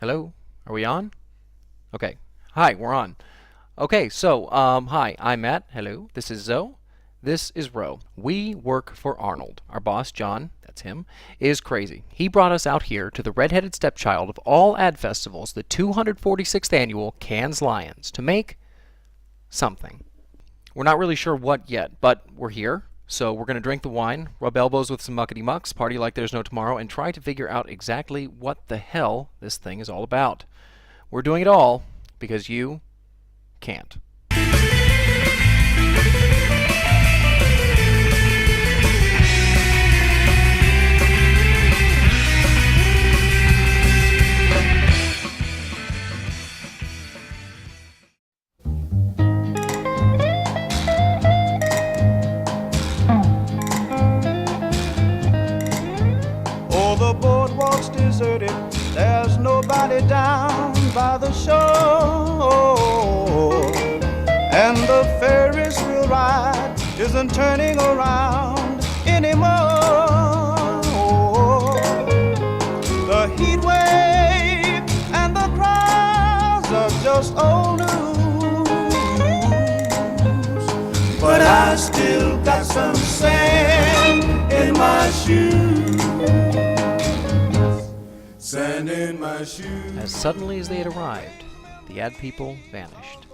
Hello? Are we on? Okay. Hi, we're on. Okay, so, hi, I'm Matt. Hello. This is Zoe. This is Ro. We work for Arnold. Our boss, John, that's him, is crazy. He brought us out here to the red-headed stepchild of all ad festivals, the 246th annual Cannes Lions, to make something. We're not really sure what yet, but we're here. So we're going to drink the wine, rub elbows with some muckety mucks, party like there's no tomorrow, and try to figure out exactly what the hell this thing is all about. We're doing it all because you can't. Oh, the boardwalk's deserted. There's nobody down by the shore. And the Ferris wheel ride isn't turning around anymore. The heat wave and the crowds are just old news. But I still got some sand in my shoes. Sand in my shoes. As suddenly as they had arrived, the ad people vanished,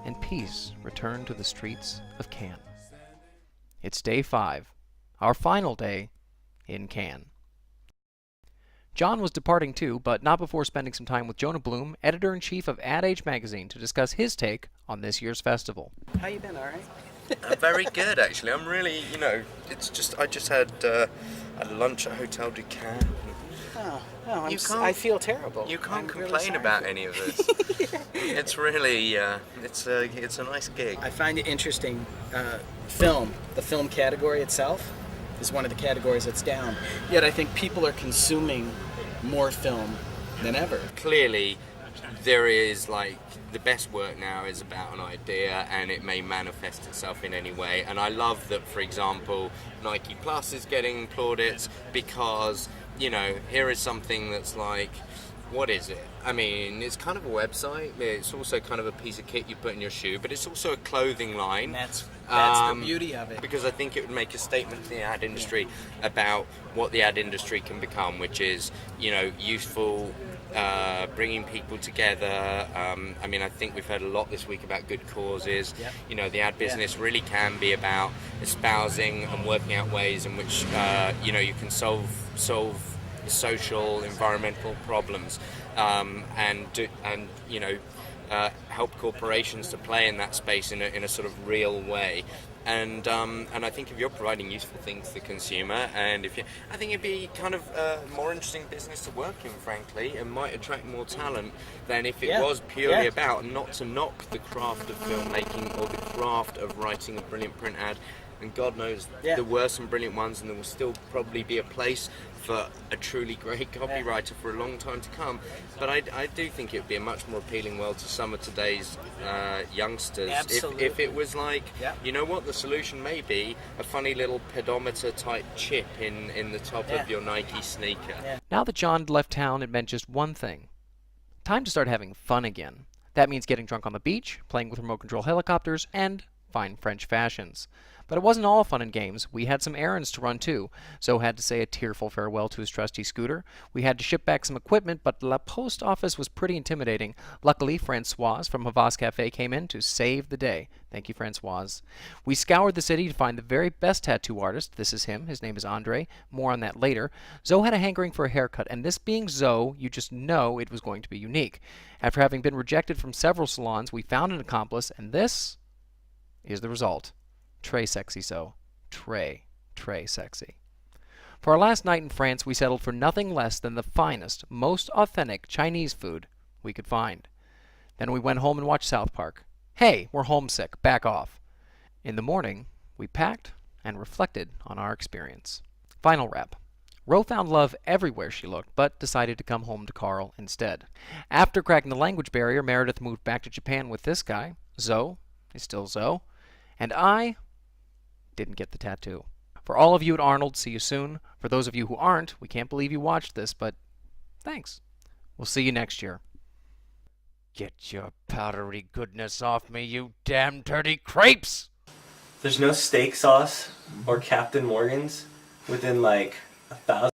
and peace returned to the streets of Cannes. It's day 5, our final day in Cannes. John was departing too, but not before spending some time with Jonah Bloom, editor-in-chief of Ad Age magazine, to discuss his take on this year's festival. How you been, all right? Very good, actually. I'm really, I just had lunch at Hotel du Cannes. I feel terrible. You can't I'm complain really about any of this. It's really, it's a nice gig. I find it interesting. The film category itself is one of the categories that's down. Yet I think people are consuming more film than ever. Clearly, there is the best work now is about an idea, and it may manifest itself in any way. And I love that, for example, Nike Plus is getting plaudits because, here is something that's what is it? I mean, it's kind of a website. It's also kind of a piece of kit you put in your shoe, but it's also a clothing line. And that's the beauty of it. Because I think it would make a statement to the ad industry about what the ad industry can become, which is, useful, bringing people together. I think we've heard a lot this week about good causes. Yep. The ad business really can be about espousing and working out ways in which, you can solve social, environmental problems, help corporations to play in that space in a sort of real way. And I think if you're providing useful things to the consumer, I think it'd be kind of a more interesting business to work in, frankly, and might attract more talent than if it was purely about, not to knock the craft of filmmaking or the craft of writing a brilliant print ad. And God knows there were some brilliant ones, and there will still probably be a place for a truly great copywriter for a long time to come. But I do think it would be a much more appealing world to some of today's youngsters. Absolutely. If it was the solution may be a funny little pedometer type chip in the top of your Nike sneaker. Now that John had left town, it meant just one thing. Time to start having fun again. That means getting drunk on the beach, playing with remote control helicopters, and fine French fashions. But it wasn't all fun and games. We had some errands to run too. Zoe had to say a tearful farewell to his trusty scooter. We had to ship back some equipment, but La Poste office was pretty intimidating. Luckily, Francoise from Havas Cafe came in to save the day. Thank you, Francoise. We scoured the city to find the very best tattoo artist. This is him. His name is Andre. More on that later. Zoe had a hankering for a haircut, and this being Zoe, you just know it was going to be unique. After having been rejected from several salons, we found an accomplice, and this is the result. Très sexy, so. Très sexy. For our last night in France, we settled for nothing less than the finest, most authentic Chinese food we could find. Then we went home and watched South Park. Hey, we're homesick. Back off. In the morning, we packed and reflected on our experience. Final wrap. Ro found love everywhere she looked, but decided to come home to Carl instead. After cracking the language barrier, Meredith moved back to Japan with this guy. Zoe is still Zoe. And I didn't get the tattoo. For all of you at Arnold, see you soon. For those of you who aren't, we can't believe you watched this, but thanks. We'll see you next year. Get your powdery goodness off me, you damn dirty crepes! There's no steak sauce or Captain Morgan's within like 1,000